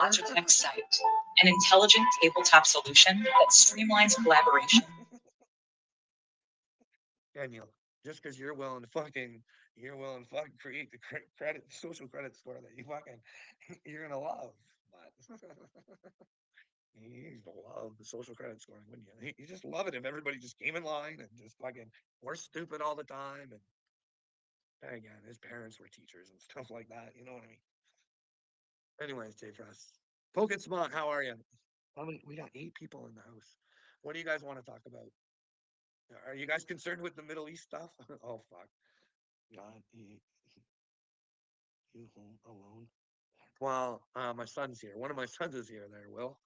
Logitech Site, an intelligent tabletop solution that streamlines collaboration. Daniel, just because you're willing to fucking create the credit social credit score that you fucking you're gonna love, but you used to love the social credit scoring, wouldn't you? You just love it if everybody just came in line and just fucking were stupid all the time. And again, his parents were teachers and stuff like that. You know what I mean? Anyways, J Trust, Poke and Smart, how are you? How many? We got 8 people in the house. What do you guys want to talk about? Are you guys concerned with the Middle East stuff? Oh fuck, God, you home alone? Well, my son's here. One of my sons is here. There, Will.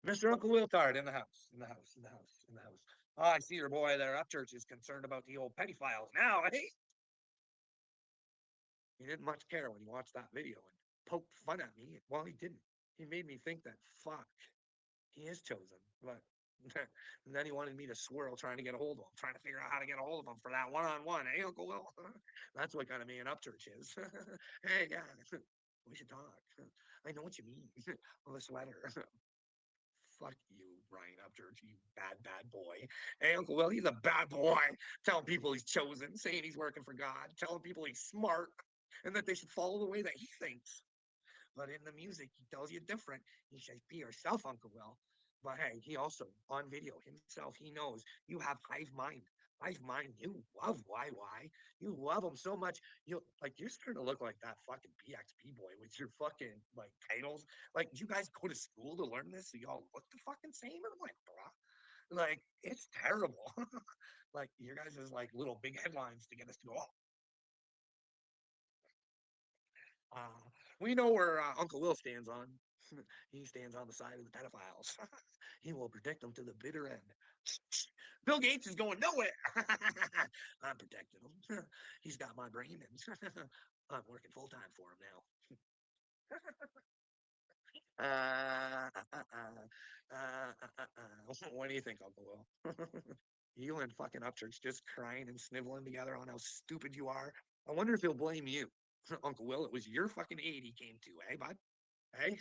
Mr. Uncle Will Tard in the house, in the house, in the house, in the house. Oh, I see your boy there. Upchurch is concerned about the old petty files now. Hey, he didn't much care when he watched that video and poked fun at me. Well, he didn't. He made me think that fuck, he is chosen, but and then he wanted me to swirl trying to get a hold of him, trying to figure out how to get a hold of him for that one-on-one. Hey, Uncle Will, that's what kind of man Upchurch is. Hey, yeah, we should talk. I know what you mean. Well, the sweater. Fuck you, Brian Upchurch, you bad boy. Hey, Uncle Will, he's a bad boy. Telling people he's chosen, saying he's working for God, telling people he's smart, and that they should follow the way that he thinks. But in the music, he tells you different. He says, be yourself, Uncle Will. But hey, he also, on video himself, he knows you have hive mind. Hive mind, you love YY. You love him so much. You're starting to look like that fucking BXP boy with your fucking like titles. Like, do you guys go to school to learn this? So y'all look the fucking same? I'm like, bruh. Like, it's terrible. Like, your guys is like little big headlines to get us to go, oh, we know where Uncle Will stands on. He stands on the side of the pedophiles. He will protect them to the bitter end. Bill Gates is going nowhere. I'm protecting him. He's got my brain, and I'm working full time for him now. What do you think, Uncle Will? You and fucking Upchurch just crying and sniveling together on how stupid you are. I wonder if he'll blame you. Uncle Will, it was your fucking aid he came to, eh, bud? Hey,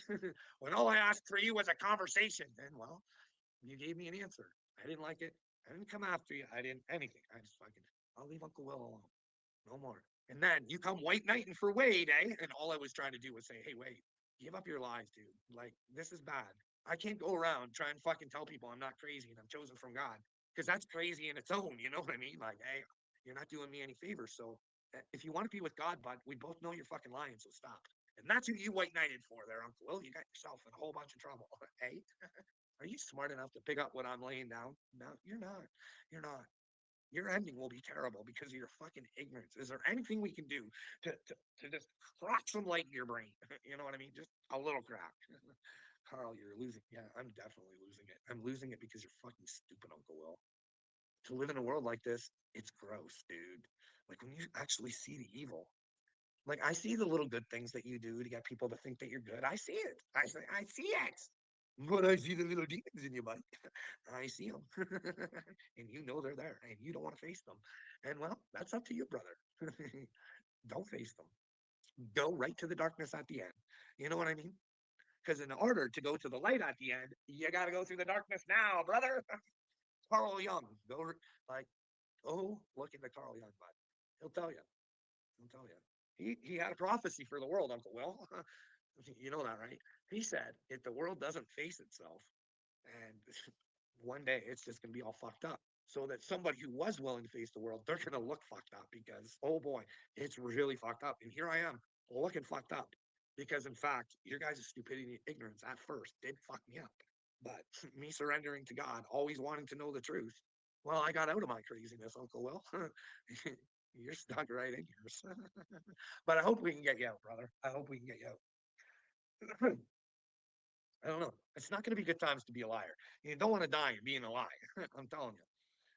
when all I asked for you was a conversation, then, well, you gave me an answer. I didn't like it. I didn't come after you. I didn't anything. I just fucking, I'll leave Uncle Will alone. No more. And then you come white knighting for Wade, eh? And all I was trying to do was say, hey, Wade, give up your lies, dude. Like, this is bad. I can't go around trying to fucking tell people I'm not crazy and I'm chosen from God because that's crazy in its own. You know what I mean? Like, hey, you're not doing me any favors. So if you want to be with God, bud, we both know you're fucking lying. So stop. And that's who you white knighted for there, Uncle Will. You got yourself in a whole bunch of trouble. Hey, are you smart enough to pick up what I'm laying down? No, you're not. You're not. Your ending will be terrible because of your fucking ignorance. Is there anything we can do to just crack some light in your brain? You know what I mean? Just a little crack. Carl, you're losing. Yeah, I'm definitely losing it. I'm losing it because you're fucking stupid, Uncle Will. To live in a world like this, it's gross, dude. Like when you actually see the evil. Like I see the little good things that you do to get people to think that you're good. I see it. I see it. But I see the little demons in you, buddy. I see them. And you know they're there and you don't want to face them. And well, that's up to you, brother. Don't face them. Go right to the darkness at the end. You know what I mean? Because in order to go to the light at the end, you got to go through the darkness now, brother. Carl Young, like, go look into Carl Young, bud. He'll tell you. He'll tell you. He had a prophecy for the world, Uncle Will. You know that, right? He said if the world doesn't face itself, and one day it's just gonna be all fucked up. So that somebody who was willing to face the world, they're gonna look fucked up because oh boy, it's really fucked up. And here I am looking fucked up. Because in fact, your guys' stupidity and ignorance at first did fuck me up. But me surrendering to God, always wanting to know the truth, well, I got out of my craziness, Uncle Will. You're stuck right in yours. But I hope we can get you out, brother. I hope we can get you out. I don't know. It's not going to be good times to be a liar. You don't want to die being a liar. I'm telling you.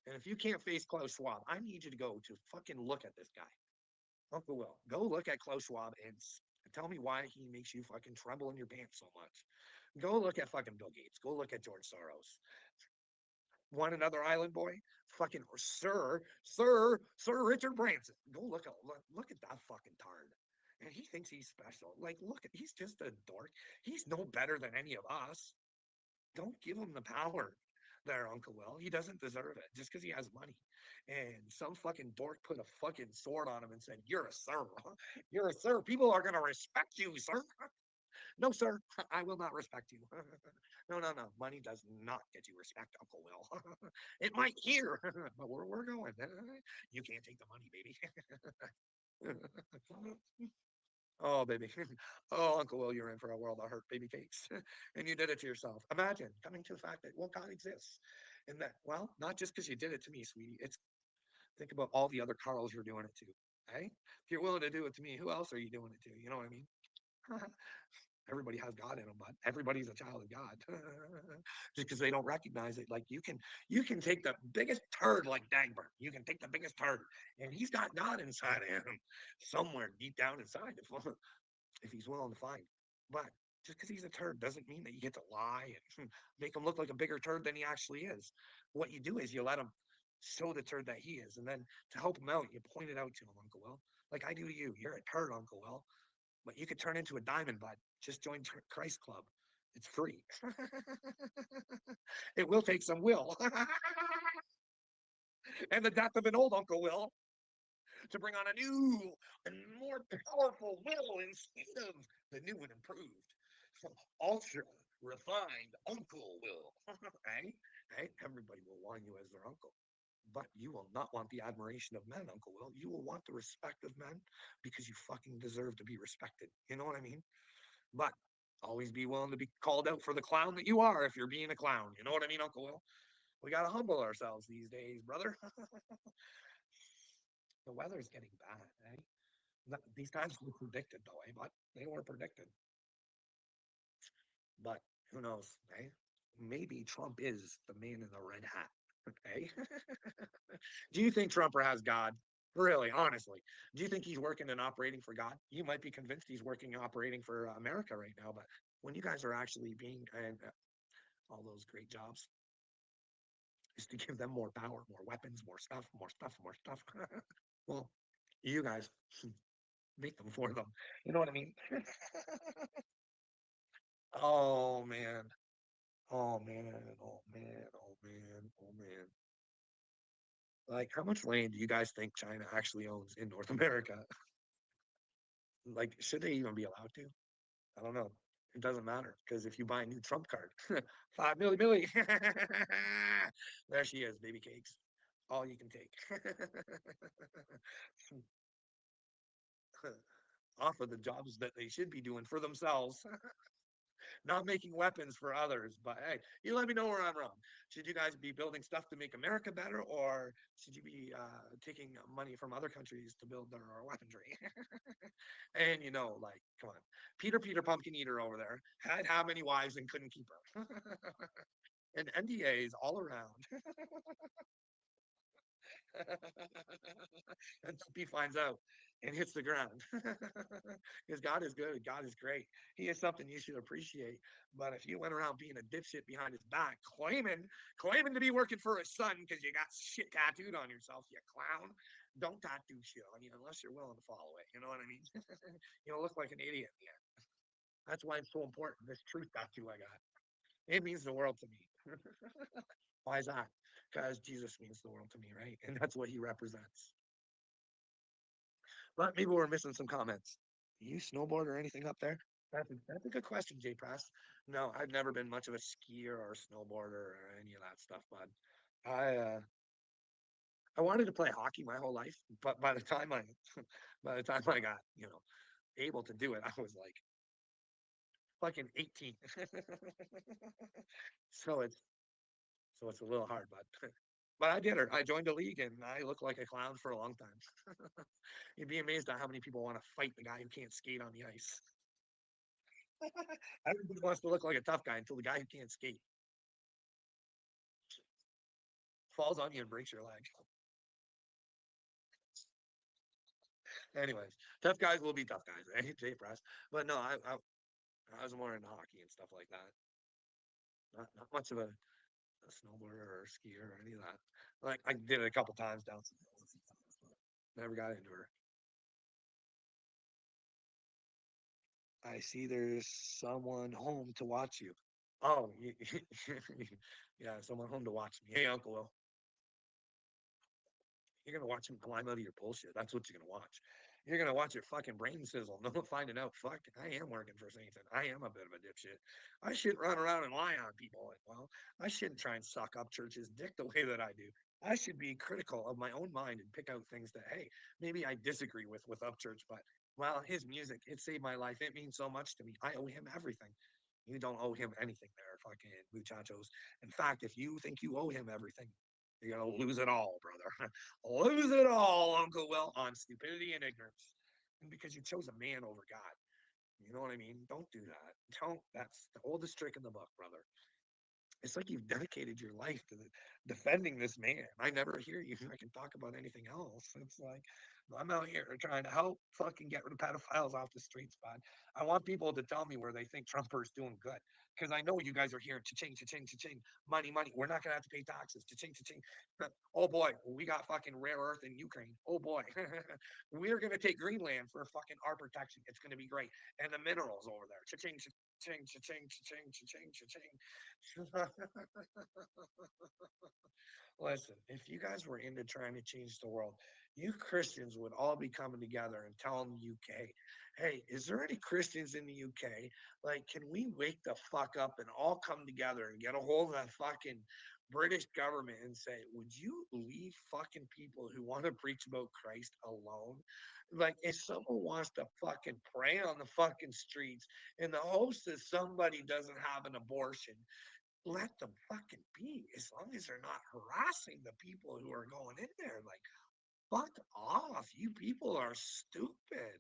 And if you can't face Klaus Schwab, I need you to go to fucking look at this guy. Uncle Will, go look at Klaus Schwab and tell me why he makes you fucking tremble in your pants so much. Go look at fucking Bill Gates. Go look at George Soros. Want another island boy? Fucking Sir Richard Branson. Go look at that fucking tard. and he thinks he's special. Like, look, he's just a dork. He's no better than any of us. Don't give him the power there, Uncle Will. He doesn't deserve it just because he has money. And some fucking dork put a fucking sword on him and said, "You're a sir. You're a sir. People are going to respect you, sir." No, sir, I will not respect you. No, no, no. Money does not get you respect, Uncle Will. It might here, but we're going. You can't take the money, baby. Oh, baby. Oh, Uncle Will, you're in for a world of hurt, baby cakes. And you did it to yourself. Imagine coming to the fact that, well, God exists. And that, well, not just because you did it to me, sweetie. It's think about all the other Carls you're doing it to. Hey? If you're willing to do it to me, who else are you doing it to? You know what I mean? Everybody has God in them, but everybody's a child of God. Just because they don't recognize it. Like you can take the biggest turd like Dagbert. You can take the biggest turd, and he's got God inside of him, somewhere deep down inside, if he's willing to find. But just because he's a turd doesn't mean that you get to lie and make him look like a bigger turd than he actually is. What you do is you let him show the turd that he is, and then to help him out, you point it out to him, Uncle Will. Like I do to you. You're a turd, Uncle Will, but you could turn into a diamond, bud. Just join Christ Club. It's free. It will take some will and the death of an old Uncle Will to bring on a new and more powerful will instead of the new and improved, ultra refined Uncle Will. Hey, hey, everybody will want you as their uncle. But you will not want the admiration of men, Uncle Will. You will want the respect of men because you fucking deserve to be respected. You know what I mean? But always be willing to be called out for the clown that you are if you're being a clown. You know what I mean, Uncle Will? We got to humble ourselves these days, brother. The weather's getting bad, eh? These times were predicted, though, eh? But they were predicted. But who knows, eh? Maybe Trump is the man in the red hat, okay? Do you think Trump has God? Really, honestly, do you think he's working and operating for God? You might be convinced he's working and operating for America right now, but when you guys are actually being and all those great jobs is to give them more power, more weapons, more stuff, more stuff, more stuff. Well, you guys make them for them. You know what I mean? Oh man. Oh man. Oh man. Oh man. Oh man. Like, how much land do you guys think China actually owns in North America? Like, should they even be allowed to? I don't know. It doesn't matter because if you buy a new Trump card, 5 milli. There she is, baby cakes. All you can take. Off of the jobs that they should be doing for themselves, not making weapons for others. But hey, you let me know where I'm wrong. Should you guys be building stuff to make America better, or should you be taking money from other countries to build their weaponry? And like, come on, Peter Pumpkin Eater over there had how many wives and couldn't keep her, and NDAs all around. Until he finds out and hits the ground. Because God is good. God is great. He is something you should appreciate. But if you went around being a dipshit behind his back, claiming to be working for his son because you got shit tattooed on yourself, you clown, don't tattoo shit on you unless you're willing to follow it. You know what I mean? You'll look like an idiot in the end. That's why it's so important. This truth tattoo I got. It means the world to me. Why is that? Because Jesus means the world to me, right? And that's what he represents. But maybe we're missing some comments. Do you snowboard or anything up there? That's a good question, Jay Press. No, I've never been much of a skier or a snowboarder or any of that stuff, bud. I wanted to play hockey my whole life, but by the time I got, able to do it, I was like fucking 18. So it's so it's a little hard, but I did it. I joined a league and I looked like a clown for a long time. You'd be amazed at how many people want to fight the guy who can't skate on the ice. Everybody wants to look like a tough guy until the guy who can't skate falls on you and breaks your leg. Anyways, tough guys will be tough guys, right? Jay Press. But no, I was more into hockey and stuff like that. Not much of a snowboarder or a skier or any of that. Like I did it a couple times down. Never got into her. I see there's someone home to watch you. Oh, yeah, someone home to watch me. Hey, Uncle Will, you're gonna watch him climb out of your bullshit. That's what you're gonna watch. You're gonna watch your fucking brain sizzle. No finding out. Fuck, I am working for Satan. I am a bit of a dipshit. I shouldn't run around and lie on people. And well, I shouldn't try and suck up church's dick the way that I do. I should be critical of my own mind and pick out things that, hey, maybe I disagree with Upchurch, but well, his music, it saved my life. It means so much to me. I owe him everything. You don't owe him anything there, fucking muchachos. In fact, if you think you owe him everything, you're gonna lose it all, brother. Lose it all, Uncle Will, on stupidity and ignorance. And because you chose a man over God. You know what I mean? Don't do that. Don't. That's the oldest trick in the book, brother. It's like you've dedicated your life to defending this man. I never hear you. I can talk about anything else. It's like I'm out here trying to help fucking get rid of pedophiles off the streets, bud. I want people to tell me where they think Trumpers doing good. Because I know you guys are here, cha-ching, cha-ching, cha-ching, money, money. We're not gonna have to pay taxes, cha-ching, cha-ching. Oh boy, we got fucking rare earth in Ukraine. Oh boy, we're gonna take Greenland for fucking our protection. It's gonna be great, and the minerals over there, cha-ching, cha-ching, cha-ching, cha-ching, cha-ching, cha-ching. Listen, if you guys were into trying to change the world, you Christians would all be coming together and telling the UK, hey, is there any Christians in the UK? Like, can we wake the fuck up and all come together and get a hold of that fucking British government and say, would you leave fucking people who want to preach about Christ alone? Like, if someone wants to fucking pray on the fucking streets in the hopes that somebody doesn't have an abortion, let them fucking be as long as they're not harassing the people who are going in there. Like, fuck off. You people are stupid.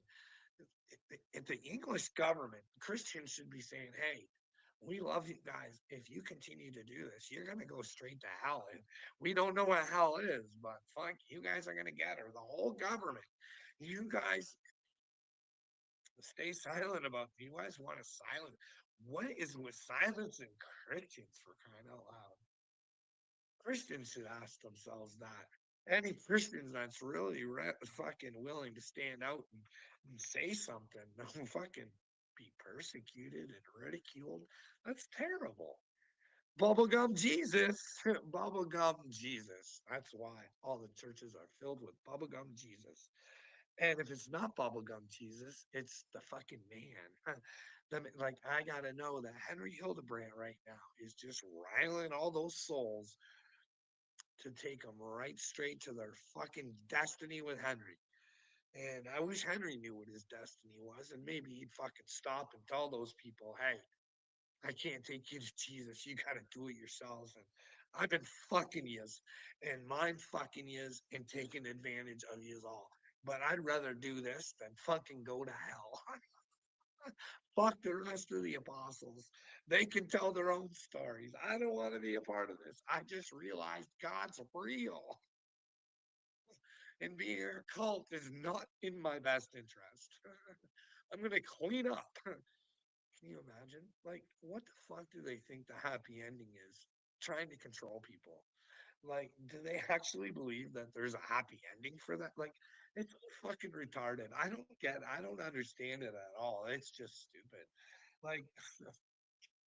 If the English government, Christians should be saying, hey, we love you guys. If you continue to do this, you're going to go straight to hell. And we don't know what hell is, but fuck, you guys are going to get her. The whole government. You guys stay silent about it. You guys want to silence. What is with silencing Christians for crying out loud? Christians should ask themselves that. Any Christians that's really fucking willing to stand out and say something, no fucking be persecuted and ridiculed. That's terrible. Bubblegum Jesus. Bubblegum Jesus. That's why all the churches are filled with bubblegum Jesus. And if it's not bubblegum Jesus, it's the fucking man. Like, I gotta know that Henry Hildebrandt right now is just riling all those souls to take them right straight to their fucking destiny with Henry. And I wish Henry knew what his destiny was, and maybe he'd fucking stop and tell those people, hey, I can't take you to Jesus. You got to do it yourselves. And I've been fucking yous and mind fucking yous and taking advantage of yous all. But I'd rather do this than fucking go to hell. Fuck the rest of the apostles. They can tell their own stories. I don't want to be a part of this. I just realized God's real. And being a cult is not in my best interest. I'm going to clean up. Can you imagine? Like, what the fuck do they think the happy ending is? Trying to control people. Like, do they actually believe that there's a happy ending for that? Like, it's fucking retarded. I don't understand it at all. It's just stupid. Like,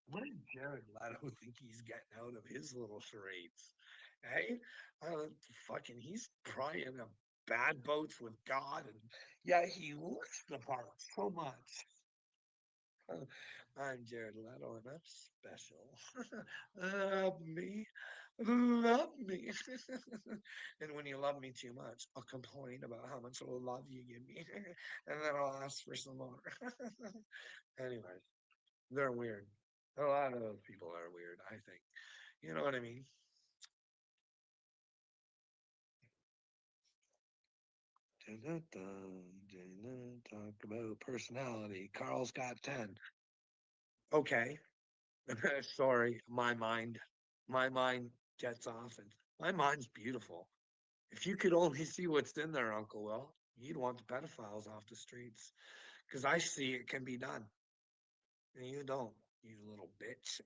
what does Jared Leto think he's getting out of his little charades? Hey, fucking, he's probably in a bad boats with God, and yeah, he looks the part so much. I'm Jared Leto, and I'm special. Love me, love me. And when you love me too much, I'll complain about how much love you give me, and then I'll ask for some more. Anyway, they're weird. A lot of those people are weird, I think. You know what I mean? Talk about personality. Carl's got 10. Okay. Sorry, my mind gets off, and my mind's beautiful. If you could only see what's in there, Uncle Will, you'd want the pedophiles off the streets. Because I see it can be done. And you don't, you little bitch.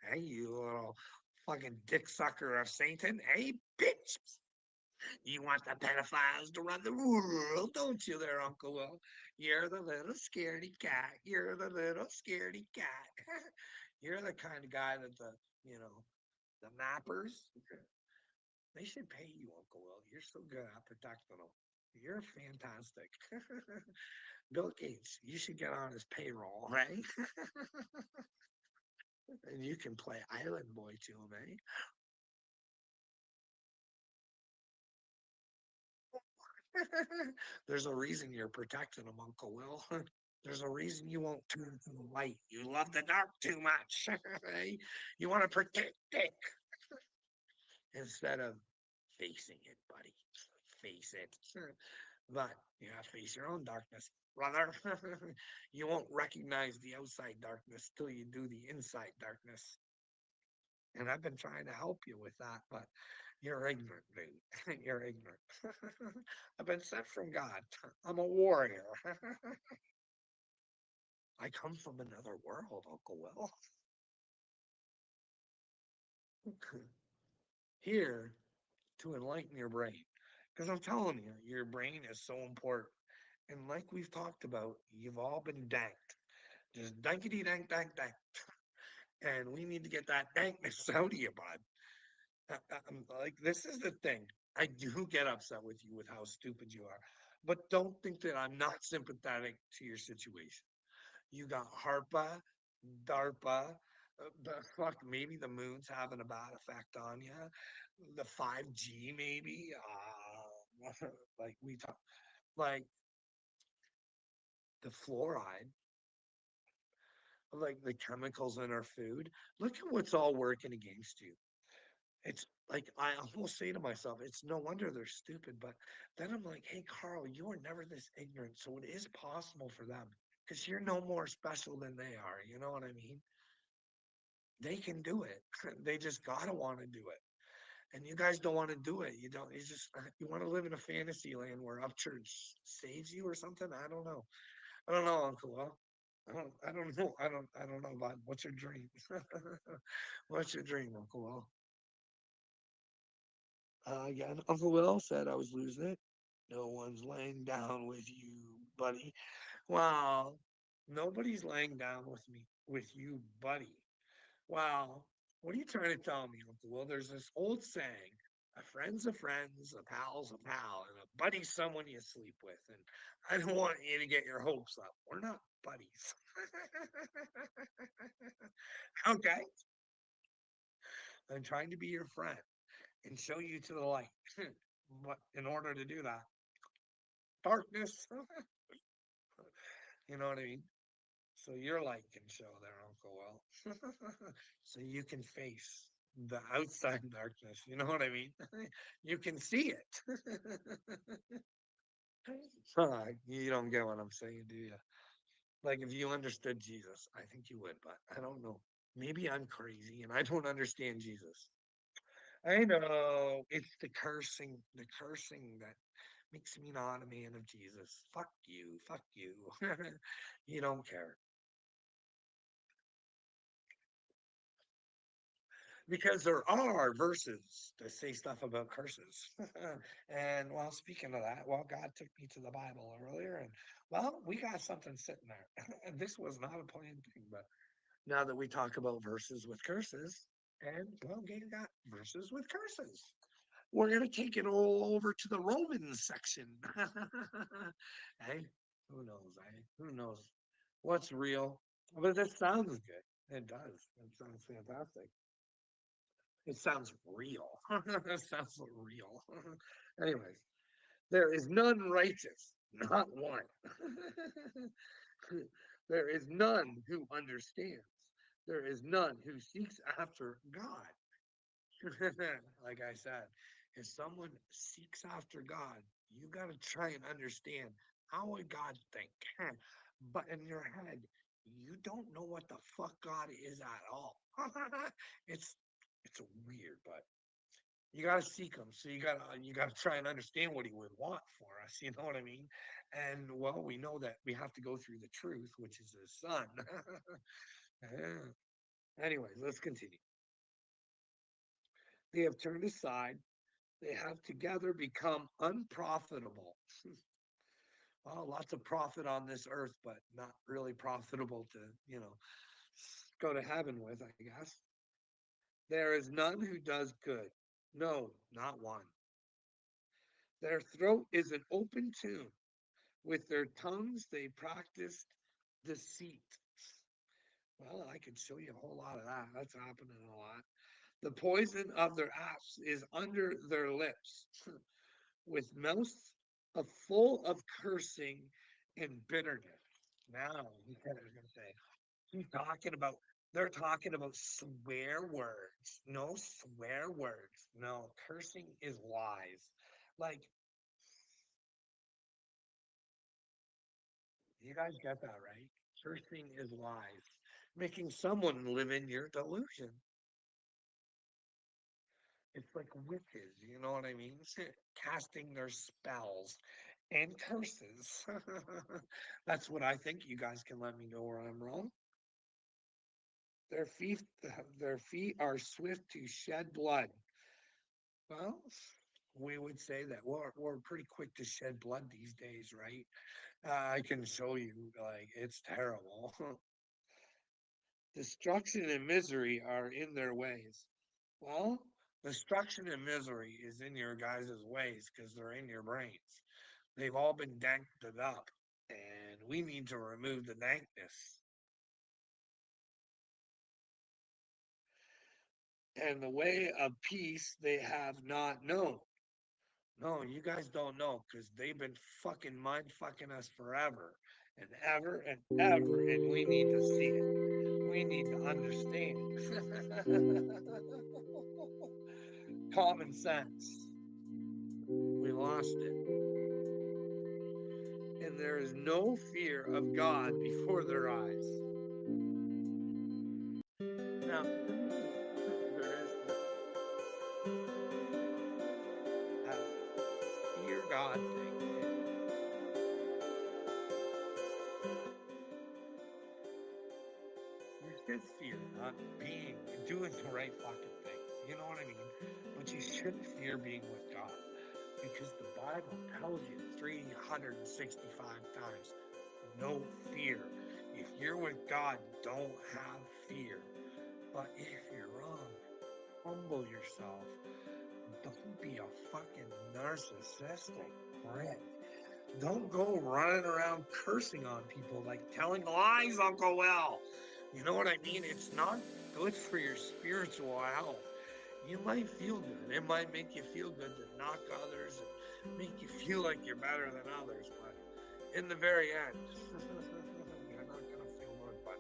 Hey, you little fucking dick sucker of Satan. Hey, bitch. You want the pedophiles to run the world, don't you there, Uncle Will? You're the little scaredy cat. You're the little scaredy cat. You're the kind of guy that the nappers, they should pay you, Uncle Will. You're so good at protecting them. You're fantastic. Bill Gates, you should get on his payroll, right? And you can play Island Boy to him, eh? There's a reason you're protecting him, Uncle Will. There's a reason you won't turn to the light. You love the dark too much. Eh? You want to protect it instead of facing it, buddy. Face it. But you have to face your own darkness, brother. You won't recognize the outside darkness till you do the inside darkness. And I've been trying to help you with that, but you're ignorant, dude. You're ignorant. I've been sent from God. I'm a warrior. I come from another world, Uncle Will. Here to enlighten your brain. Because I'm telling you, your brain is so important. And like we've talked about, you've all been danked. Just dankety dank dank dank. And we need to get that dankness out of you, bud. I'm like, this is the thing. I do get upset with you with how stupid you are. But don't think that I'm not sympathetic to your situation. You got HARPA, DARPA, the fuck, maybe the moon's having a bad effect on you. The 5G, maybe. Like we talk, like the fluoride, like the chemicals in our food. Look at what's all working against you. It's like I almost say to myself, it's no wonder they're stupid. But then I'm like, hey, Carl, you were never this ignorant, so it is possible for them because you're no more special than they are. You know what I mean? They can do it. They just gotta want to do it. And you guys don't want to do it. You don't. You just you want to live in a fantasy land where Upchurch saves you or something. I don't know. I don't know, Uncle Will. I don't know. I don't know, bud. What's your dream? What's your dream, Uncle Will? Again, Uncle Will said I was losing it. No one's laying down with you, buddy. Wow. Nobody's laying down with you, buddy. Wow. What are you trying to tell me, Uncle Will? There's this old saying, a friend's a friend's, a pal's a pal, and a buddy's someone you sleep with. And I don't want you to get your hopes up. We're not buddies. Okay? I'm trying to be your friend and show you to the light. But in order to do that, darkness, you know what I mean? So your light can show there, Uncle Will. So you can face the outside darkness. You know what I mean? You can see it. You don't get what I'm saying, do you? Like if you understood Jesus, I think you would, but I don't know. Maybe I'm crazy and I don't understand Jesus. I know it's the cursing that makes me not a man of Jesus. Fuck you, fuck you. You don't care. Because there are verses that say stuff about curses. And well, speaking of that, well, God took me to the Bible earlier, and well, we got something sitting there. And this was not a planned thing, but now that we talk about verses with curses, and well, Gabe got verses with curses. We're gonna take it all over to the Romans section. Hey, who knows? Who knows what's real? But this sounds good. It does. It sounds fantastic. It sounds real. It sounds so real. Anyways, there is none righteous, not one. There is none who understands. There is none who seeks after God. Like I said, if someone seeks after God, you got to try and understand how would God think. But in your head, you don't know what the fuck God is at all. it's it's weird, but you gotta seek him. So you gotta try and understand what he would want for us. You know what I mean? And well, we know that we have to go through the truth, which is his son. Yeah. Anyways, let's continue. They have turned aside. they have together become unprofitable. Well, lots of profit on this earth, but not really profitable to, go to heaven with, I guess. There is none who does good. No, not one. Their throat is an open tomb. With their tongues they practiced deceit. Well, I could show you a whole lot of that. That's happening a lot. The poison of their apps is under their lips, with mouths full of cursing and bitterness. Now, he's going to say, he's talking about, they're talking about swear words. No swear words. No, cursing is lies. Like, you guys get that, right? Cursing is lies. Making someone live in your delusion. It's like witches, you know what I mean? Casting their spells and curses. That's what I think. You guys can let me know where I'm wrong. Their feet, their feet are swift to shed blood. Well, we would say that we're pretty quick to shed blood these days, right? I can show you, like, it's terrible. Destruction and misery are in their ways. Well, destruction and misery is in your guys' ways because they're in your brains. They've all been danked up, and we need to remove the dankness. And the way of peace they have not known. No, you guys don't know because they've been fucking mind fucking us forever and ever and ever, and we need to see it. We need to understand. Common sense. We lost it. And there is no fear of God before their eyes. Now, to me, there is that fear God thing. You should fear not being doing the right fucking things. You know what I mean? But you shouldn't fear being with God because the Bible tells you 365 times no fear. If you're with God, don't have fear. But if you're wrong, humble yourself. Don't be a fucking narcissistic prick. Don't go running around cursing on people like telling lies, Uncle Will. You know what I mean? It's not good for your spiritual health. You might feel good. It might make you feel good to knock others and make you feel like you're better than others, but in the very end, you're not gonna feel good. But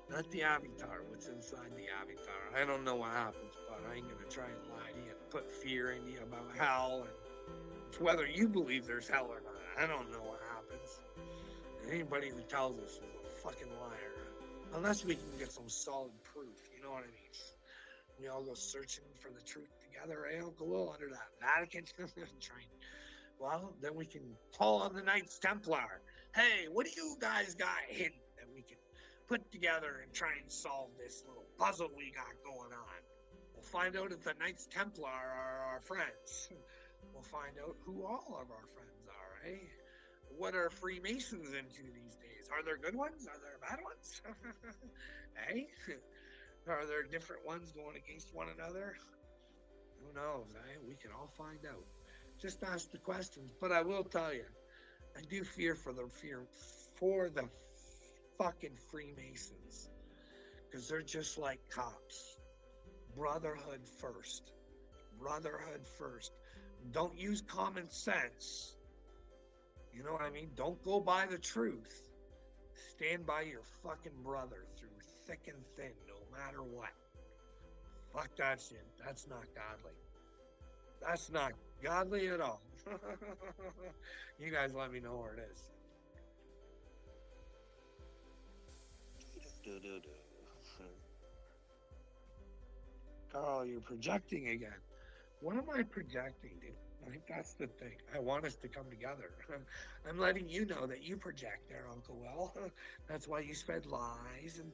not the avatar, what's inside the avatar. I don't know what happens, but I ain't gonna try and lie to you and put fear in you about hell and it's whether you believe there's hell or not. I don't know what happens. And anybody who tells us is a fucking liar. Unless we can get some solid proof, you know what I mean? We all go searching for the truth together, eh, Uncle Will, under that Vatican train. Well, then we can call on the Knights Templar. Hey, what do you guys got hidden that we can put together and try and solve this little puzzle we got going on? We'll find out if the Knights Templar are our friends. We'll find out who all of our friends are, eh? What are Freemasons into these days? Are there good ones? Are there bad ones? Eh? Are there different ones going against one another? Who knows, eh? We can all find out. Just ask the questions. But I will tell you, I do fear for the fucking Freemasons. Because they're just like cops. Brotherhood first. Brotherhood first. Don't use common sense. You know what I mean? Don't go by the truth. Stand by your fucking brother through thick and thin, no matter what. Fuck that shit. That's not godly. That's not godly at all. You guys let me know where it is. Carl, you're projecting again. What am I projecting, dude? I think that's the thing. I want us to come together. I'm letting you know that you project there, Uncle Will. That's why you spread lies and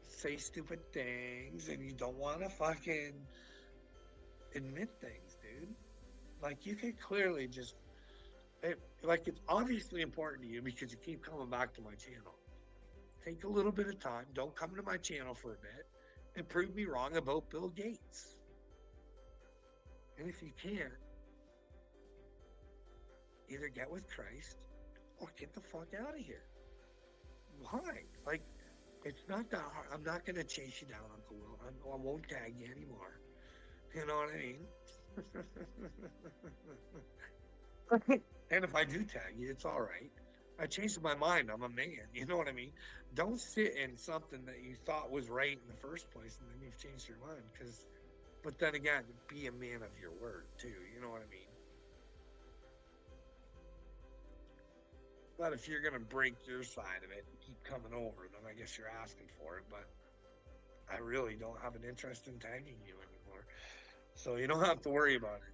say stupid things and you don't want to fucking admit things, dude. Like you can clearly just like it's obviously important to you because you keep coming back to my channel. Take a little bit of time. Don't come to my channel for a bit and prove me wrong about Bill Gates. And if you can't, either get with Christ or get the fuck out of here. Why? Like, it's not that hard. I'm not going to chase you down, Uncle Will. I won't tag you anymore. You know what I mean? And if I do tag you, it's all right. I changed my mind. I'm a man. You know what I mean? Don't sit in something that you thought was right in the first place and then you've changed your mind. But then again, be a man of your word too. You know what I mean? But if you're going to break your side of it and keep coming over, then I guess you're asking for it. But I really don't have an interest in tagging you anymore. So you don't have to worry about it.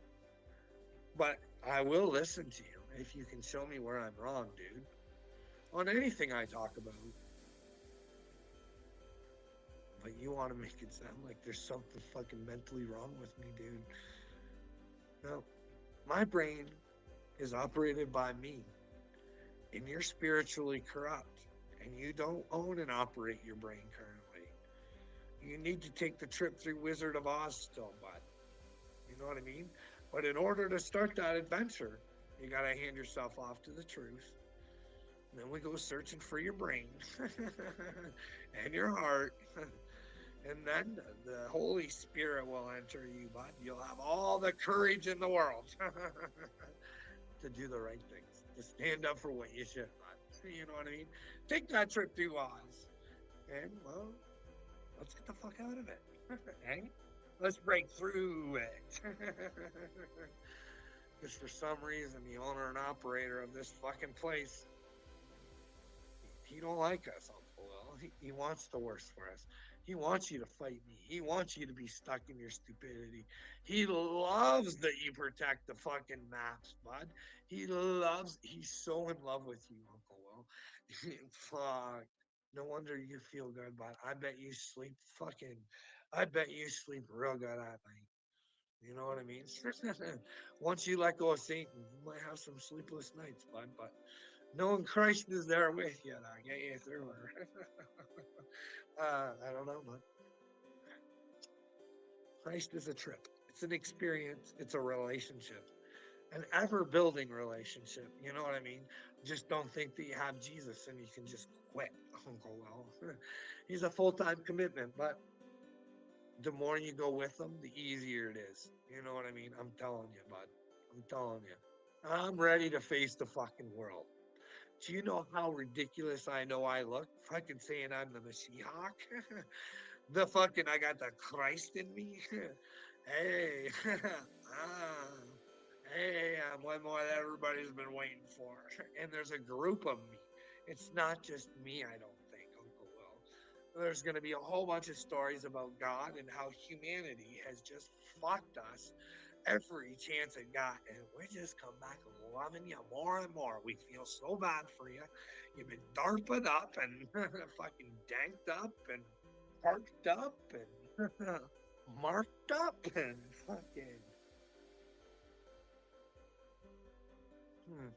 But I will listen to you if you can show me where I'm wrong, dude. On anything I talk about. But you want to make it sound like there's something fucking mentally wrong with me, dude. No. My brain is operated by me. And you're spiritually corrupt. And you don't own and operate your brain currently. You need to take the trip through Wizard of Oz still, bud. You know what I mean? But in order to start that adventure, you gotta hand yourself off to the truth. And then we go searching for your brain and your heart. And then the Holy Spirit will enter you, bud. You'll have all the courage in the world to do the right things, to stand up for what you should, bud. You know what I mean? Take that trip through Oz. And, well, let's get the fuck out of it. Eh? Let's break through it. Because for some reason, the owner and operator of this fucking place, he don't like us, Uncle Will. He wants the worst for us. He wants you to fight me. He wants you to be stuck in your stupidity. He loves that you protect the fucking maps, bud. He's so in love with you, Uncle Will. Fuck. No wonder you feel good, bud. I bet you sleep real good at night. You know what I mean? Once you let go of Satan, you might have some sleepless nights, bud, but knowing Christ is there with you, I get you through it. I don't know, but Christ is a trip. It's an experience. It's a relationship, an ever-building relationship. You know what I mean? Just don't think that you have Jesus and you can just quit, Uncle Will. He's a full-time commitment, but the more you go with him, the easier it is. You know what I mean? I'm telling you, bud. I'm telling you. I'm ready to face the fucking world. Do you know how ridiculous I know I look? Fucking saying I'm the Mashiach. I got the Christ in me. Hey, ah, hey, I'm one more that everybody's been waiting for. And there's a group of me. It's not just me, I don't think, Uncle Will. There's going to be a whole bunch of stories about God and how humanity has just fucked us every chance it got, and we just come back loving you more and more. We feel so bad for you. You've been darped up and fucking danked up and parked up and marked up and fucking. Hmm.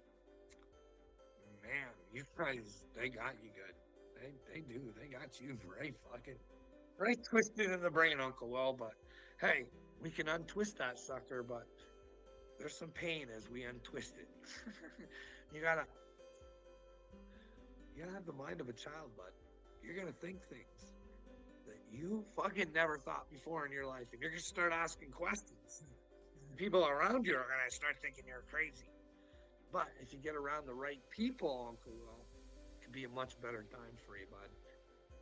Man, you guys, they got you good. They do. They got you right twisted in the brain, Uncle Will. But hey, we can untwist that sucker, but there's some pain as we untwist it. you gotta you gotta have the mind of a child, bud. You're gonna think things that you fucking never thought before in your life, and you're gonna start asking questions. People around you are gonna start thinking you're crazy. But if you get around the right people, Uncle Will, it could be a much better time for you, bud.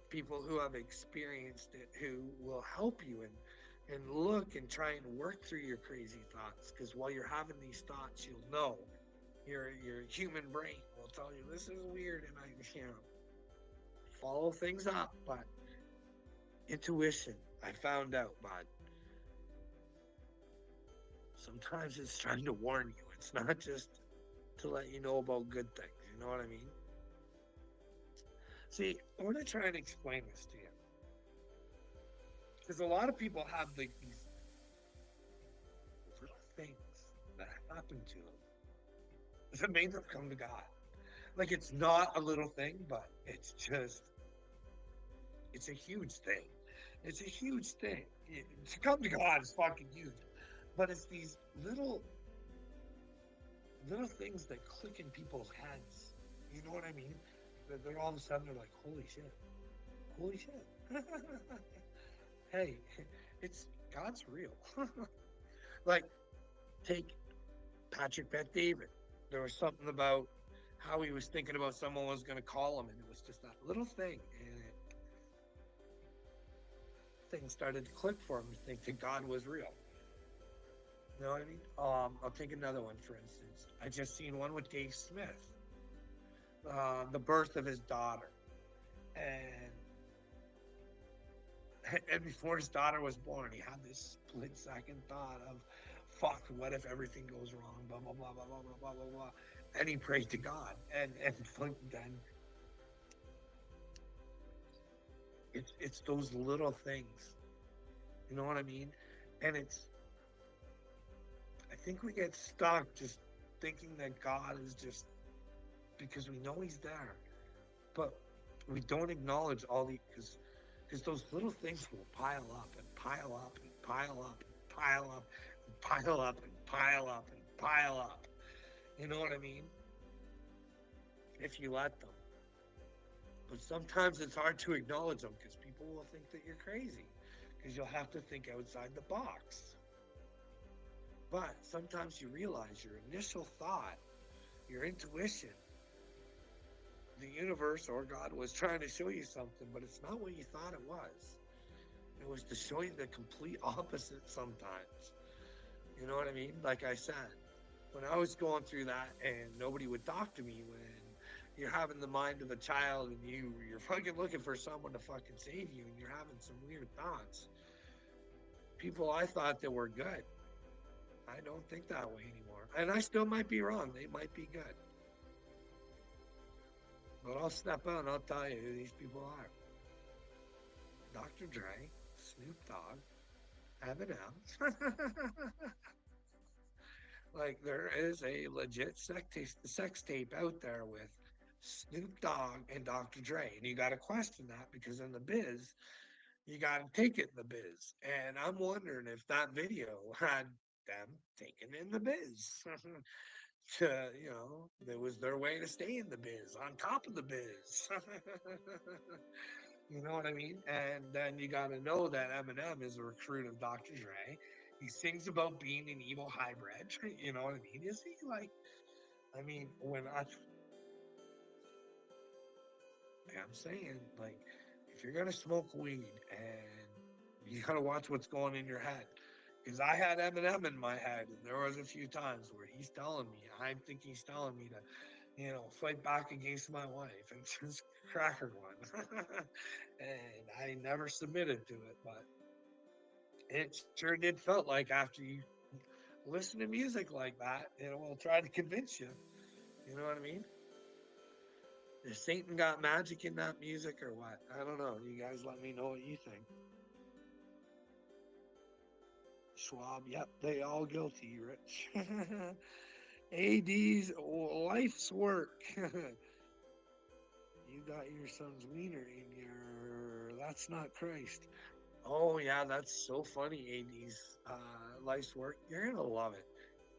People who have experienced it, who will help you and look and try and work through your crazy thoughts. Because while you're having these thoughts, you'll know your human brain will tell you this is weird, and follow things up. But intuition, I found out, bud. Sometimes it's trying to warn you. It's not just to let you know about good things. You know what I mean? See, I want to try and explain this to you. Because a lot of people have these things that happened to them that made them come to God. Like, it's not a little thing, but it's just, it's a huge thing. It's a huge thing. To come to God is fucking huge. But it's these little things that click in people's heads. You know what I mean? That they're all of a sudden they're like, holy shit. Holy shit. Hey, it's God's real. Like, take Patrick Bet David. There was something about how he was thinking about someone was going to call him, and it was just that little thing, and things started to click for him to think that God was real. You know what I mean? I'll take another one for instance. I just seen one with Dave Smith, the birth of his daughter, and and before his daughter was born, he had this split second thought of, "Fuck, what if everything goes wrong?" Blah blah blah blah blah blah blah blah blah, and he prayed to God, and then it's those little things, you know what I mean? And it's I think we get stuck just thinking that God is just because we know He's there, but we don't acknowledge all the because those little things will pile up and pile up and pile up and pile up and pile up and pile up and pile up. You know what I mean? If you let them. But sometimes it's hard to acknowledge them because people will think that you're crazy because you'll have to think outside the box. But sometimes you realize your initial thought, your intuition, the universe or God was trying to show you something, but it's not what you thought it was. It was to show you the complete opposite sometimes. You know what I mean? Like I said, when I was going through that and nobody would talk to me, when you're having the mind of a child and you're fucking looking for someone to fucking save you and you're having some weird thoughts. People I thought that were good, I don't think that way anymore. And I still might be wrong. They might be good. But I'll step out and I'll tell you who these people are. Dr. Dre, Snoop Dogg, Eminem. Like, there is a legit sex tape out there with Snoop Dogg and Dr. Dre. And you got to question that because in the biz, you got to take it in the biz. And I'm wondering if that video had them taken in the biz. To, it was their way to stay in the biz, on top of the biz. You know what I mean? And then you got to know that Eminem is a recruit of Dr. Dre. He sings about being an evil hybrid. You know what I mean? Is he like, I mean, I'm saying, like, if you're going to smoke weed and you got to watch what's going in your head. Because I had Eminem in my head, and there was a few times where he's telling me, I think he's telling me to, fight back against my wife and just crack her one. And I never submitted to it, but it sure did felt like after you listen to music like that, it will try to convince you. You know what I mean? Is Satan got magic in that music or what? I don't know. You guys let me know what you think. Schwab, yep, they all guilty, Rich. AD's life's work. You got your son's wiener in your. That's not Christ. Oh yeah, that's so funny. AD's life's work. You're gonna love it.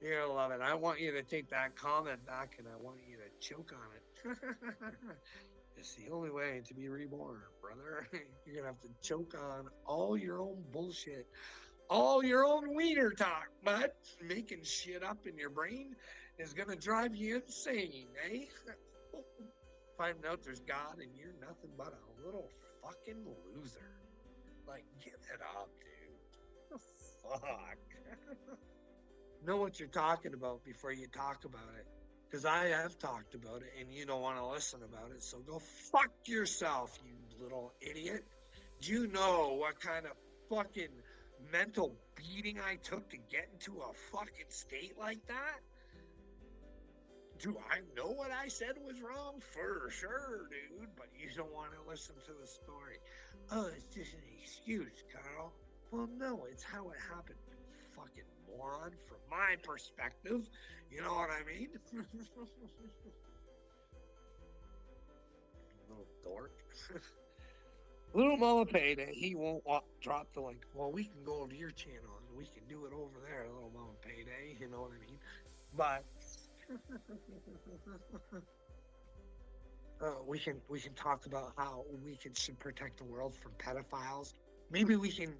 You're gonna love it. I want you to take that comment back, and I want you to choke on it. It's the only way to be reborn, brother. You're gonna have to choke on all your own bullshit, all your own wiener talk, bud. Making shit up in your brain is gonna drive you insane, eh? Finding out there's God and you're nothing but a little fucking loser. Like, give it up, dude. Fuck. Know what you're talking about before you talk about it. Because I have talked about it and you don't want to listen about it. So go fuck yourself, you little idiot. Do you know what kind of fucking mental beating I took to get into a fucking state like that? Do I know what I said was wrong? For sure, dude. But you don't want to listen to the story. Oh, it's just an excuse, Carl. Well, no, it's how it happened. fucking moron from my perspective. You know what I mean? Little dork. Little Mama Payday, he won't drop the link. Well, we can go to your channel and we can do it over there, Little Mama Payday. You know what I mean? But we can talk about how should protect the world from pedophiles. Maybe we can,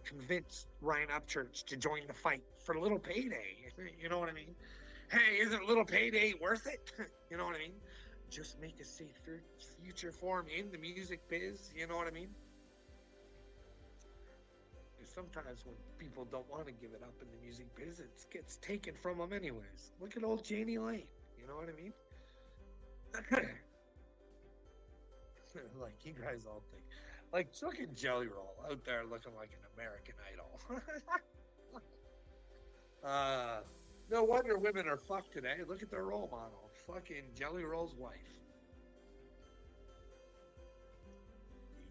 convince Ryan Upchurch to join the fight for Little Payday. You know what I mean? Hey, isn't Little Payday worth it? You know what I mean? Just make a safer future for him in the music biz. You know what I mean? Sometimes when people don't want to give it up in the music biz, it gets taken from them anyways. Look at old Janie Lane. You know what I mean? Like you guys all think, like fucking Jelly Roll out there looking like an American Idol. No wonder women are fucked today. Look at their role model, fucking Jelly Roll's wife.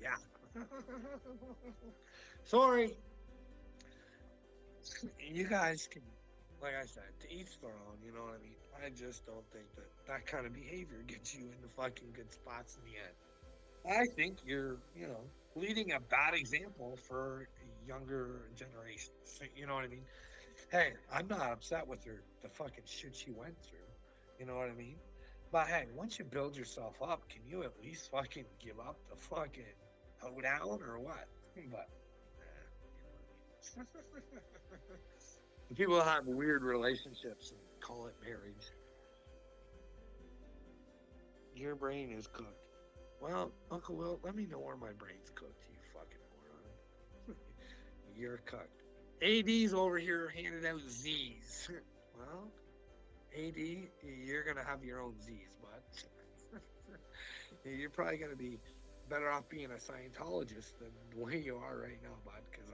Yeah. Sorry. You guys can, like I said, to each their own. You know what I mean? I just don't think that kind of behavior gets you into fucking good spots in the end. I think you're, leading a bad example for younger generations. You know what I mean? Hey, I'm not upset with the fucking shit she went through. You know what I mean? But hey, once you build yourself up, can you at least fucking give up the fucking hoedown or what? But, you know what I mean? People have weird relationships and call it marriage. Your brain is cooked. Well, Uncle Will, let me know where my brain's cooked, you fucking moron. You're cooked. AD's over here handing out Z's. Well, AD, you're going to have your own Z's, bud. You're probably going to be better off being a Scientologist than the way you are right now, bud, because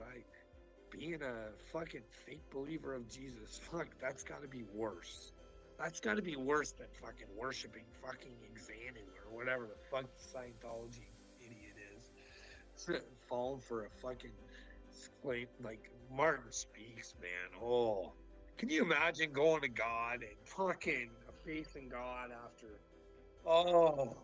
being a fucking fake believer of Jesus, fuck, that's got to be worse. That's got to be worse than fucking worshiping fucking Xanu or whatever the fuck Scientology idiot is. Falling for a fucking like Martin Speaks, man. Oh, can you imagine going to God and fucking facing God after? Oh.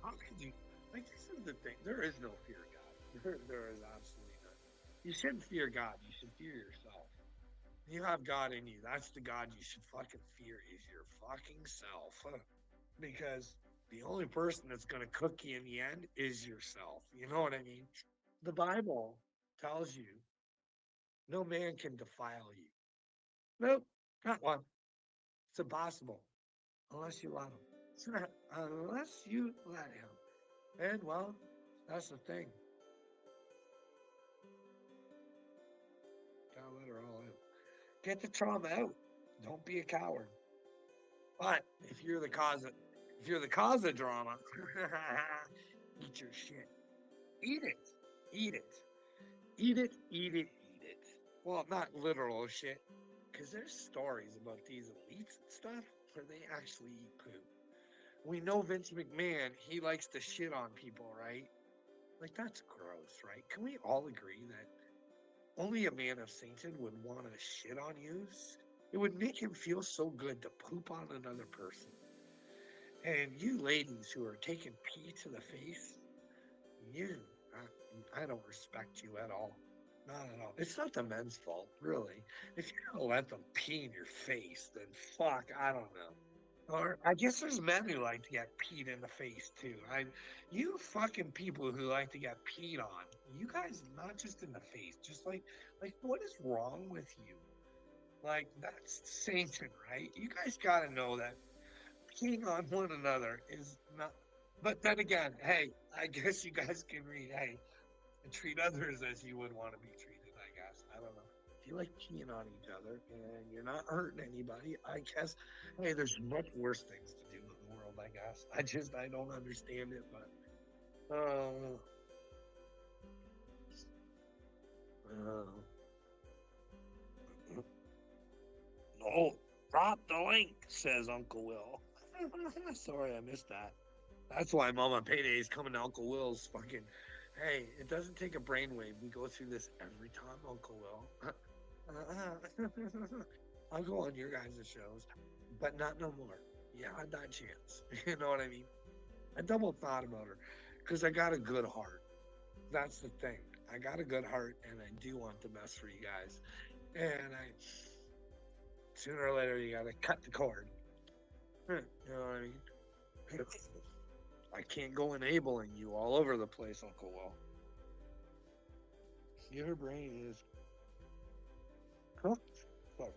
How could you? Like, this is the thing. There is no fear of God. There is absolutely none. You shouldn't fear God. You should fear yourself. You have God in you. That's the God you should fucking fear is your fucking self. Because the only person that's going to cook you in the end is yourself. You know what I mean? The Bible tells you no man can defile you. Nope, not one. It's impossible unless you let him. Unless you let him. And well, that's the thing. Gotta let her all out. Get the trauma out. Don't be a coward. But if you're the cause of drama, eat your shit. Eat it. Eat it. Eat it, eat it, eat it. Well, not literal shit. Because there's stories about these elites and stuff where they actually eat poo. We know Vince McMahon, he likes to shit on people, right? Like, that's gross, right? Can we all agree that only a man of Satan would want to shit on you? It would make him feel so good to poop on another person. And you ladies who are taking pee to the face, I don't respect you at all. Not at all. It's not the men's fault, really. If you're gonna let them pee in your face, then fuck, I don't know. Or I guess there's men who like to get peed in the face too. You fucking people who like to get peed on, you guys not just in the face, just like what is wrong with you? Like that's Satan, right? You guys gotta know that peeing on one another is not. But then again, hey, I guess you guys can read, hey, and treat others as you would want to be treated, I guess. I don't know. If you like peeing on each other and you're not hurting anybody, I guess, hey, there's much worse things to do in the world, I guess. I don't understand it, but, no, drop the link, says Uncle Will. Sorry, I missed that. That's why Mama Payday is coming to Uncle Will's fucking Hey, it doesn't take a brainwave. We go through this every time, Uncle Will. I'll go on your guys' shows, but not no more. Yeah, I had that chance. You know what I mean? I double thought about her because I got a good heart. That's the thing. I got a good heart and I do want the best for you guys. And I sooner or later you gotta cut the cord. You know what I mean? I can't go enabling you all over the place, Uncle Will. Your brain is cooked. Fuck.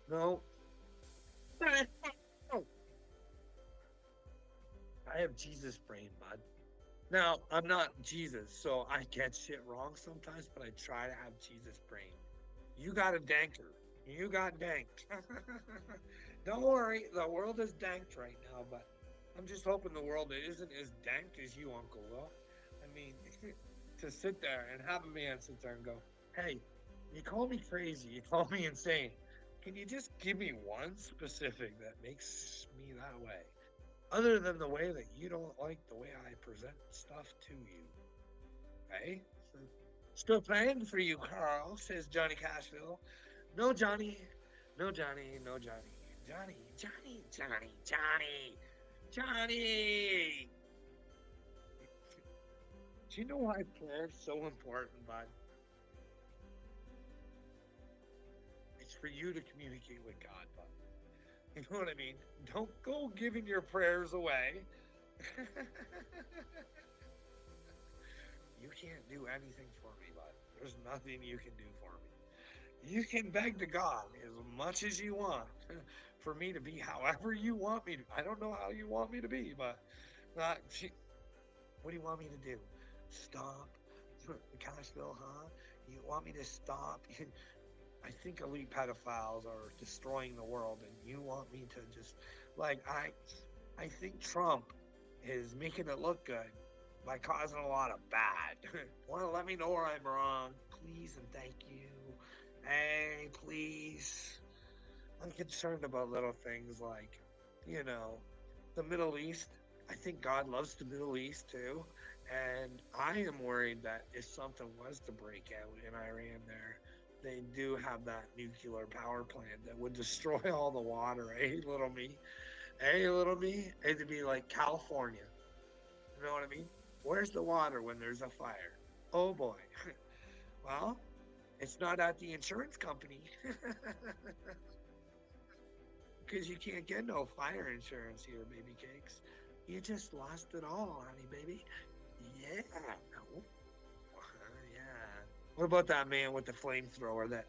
No. I have Jesus brain, bud. Now, I'm not Jesus, so I get shit wrong sometimes, but I try to have Jesus brain. You got a danker. You got danked. Don't worry, the world is danked right now, but I'm just hoping the world isn't as danked as you, Uncle Will. I mean, to sit there and have a man sit there and go, hey, you call me crazy, you call me insane. Can you just give me one specific that makes me that way? Other than the way that you don't like the way I present stuff to you. Hey? Still playing for you, Carl, says Johnny Cashville. No, Johnny. No, Johnny. No, Johnny. Johnny. Johnny. Johnny. Johnny. Johnny. Do you know why prayer's so important, bud? It's for you to communicate with God, bud. You know what I mean? Don't go giving your prayers away. You can't do anything for me, bud. There's nothing you can do for me. You can beg to God as much as you want for me to be however you want me to. I don't know how you want me to be, but not. What do you want me to do? Stop the Cashville, huh? You want me to stop? I think elite pedophiles are destroying the world, and you want me to just like I think Trump is making it look good by causing a lot of bad. Want to let me know where I'm wrong, please and thank you. Hey, please. I'm concerned about little things like, you know, the Middle East. I think God loves the Middle East too. And I am worried that if something was to break out in Iran there, they do have that nuclear power plant that would destroy all the water. Hey, little me. Hey, little me. It'd be like California. You know what I mean? Where's the water when there's a fire? Oh boy. Well, it's not at the insurance company. Because you can't get no fire insurance here, baby cakes. You just lost it all, honey, baby. Yeah. Oh, yeah. What about that man with the flamethrower that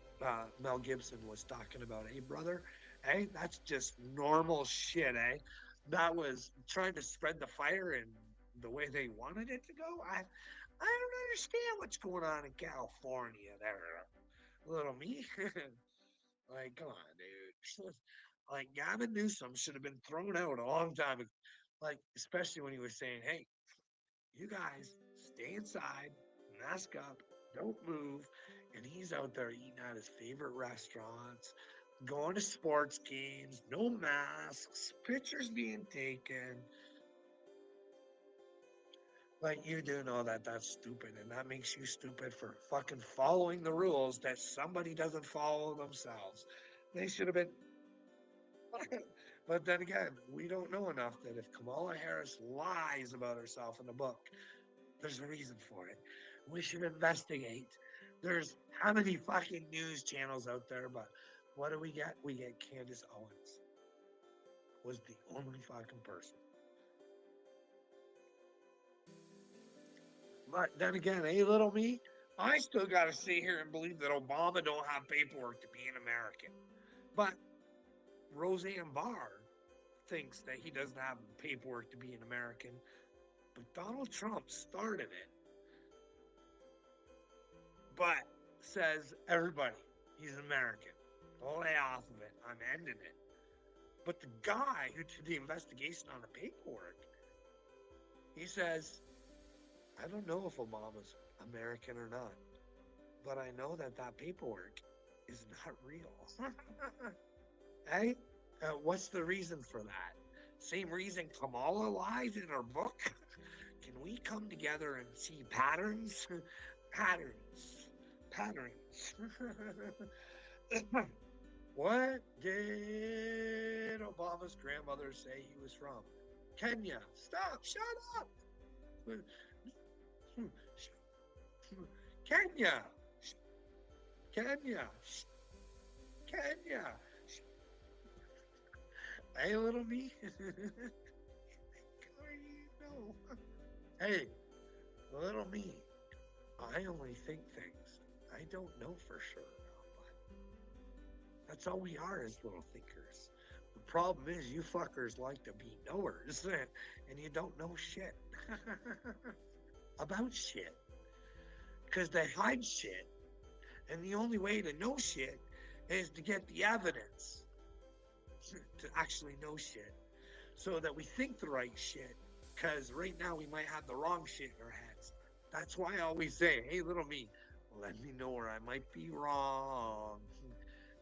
Mel Gibson was talking about? Hey, brother. Hey, that's just normal shit, eh? That was trying to spread the fire in the way they wanted it to go. I don't understand what's going on in California there, little me. Like, come on, dude. Like, Gavin Newsom should have been thrown out a long time ago. Like, especially when he was saying, hey, you guys stay inside, mask up, don't move. And he's out there eating at his favorite restaurants, going to sports games, no masks, pictures being taken. Like, you do know that that's stupid, and that makes you stupid for fucking following the rules that somebody doesn't follow themselves. They should have been. But then again, we don't know enough that if Kamala Harris lies about herself in the book, there's a reason for it. We should investigate. There's how many fucking news channels out there, but what do we get? We get Candace Owens was the only fucking person. But then again, hey, little me, I still got to sit here and believe that Obama don't have paperwork to be an American. But Roseanne Barr thinks that he doesn't have paperwork to be an American. But Donald Trump started it. But says everybody, he's American. Don't lay off of it. I'm ending it. But the guy who did the investigation on the paperwork, he says, I don't know if Obama's American or not, but I know that that paperwork is not real. Hey, what's the reason for that? Same reason Kamala lies in her book. Can we come together and see patterns, patterns. What did Obama's grandmother say he was from? Kenya. Stop, shut up. Kenya. Kenya. Kenya. Hey, little me. No. Hey, little me. I only think things. I don't know for sure. But that's all we are as little thinkers. The problem is you fuckers like to be knowers and you don't know shit about shit. Because they hide shit. And the only way to know shit is to get the evidence to actually know shit. So that we think the right shit. Because right now we might have the wrong shit in our heads. That's why I always say, hey, little me, let me know where I might be wrong.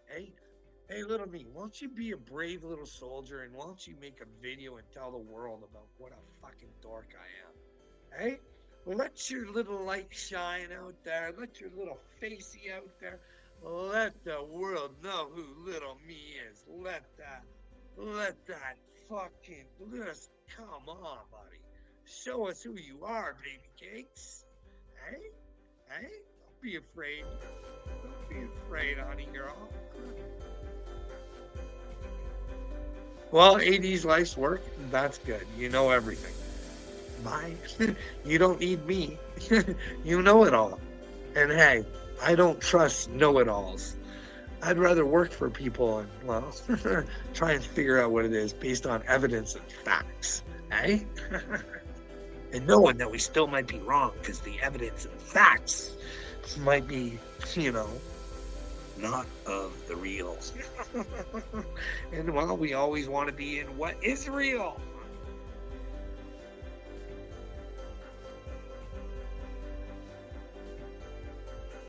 Hey, little me, why don't you be a brave little soldier and why don't you make a video and tell the world about what a fucking dork I am? Hey? Let your little light shine out there. Let your little facey out there. Let the world know who little me is. Let that fucking, just come on, buddy. Show us who you are, baby cakes. Hey? Don't be afraid. Don't be afraid, honey girl. Well, 80s life's work, that's good. You know everything. Bye. You don't need me. You know it all. And hey, I don't trust know-it-alls. I'd rather work for people and, well, try and figure out what it is based on evidence and facts. Eh? And knowing that we still might be wrong because the evidence and facts might be, not of the real. And well, we always want to be in what is real.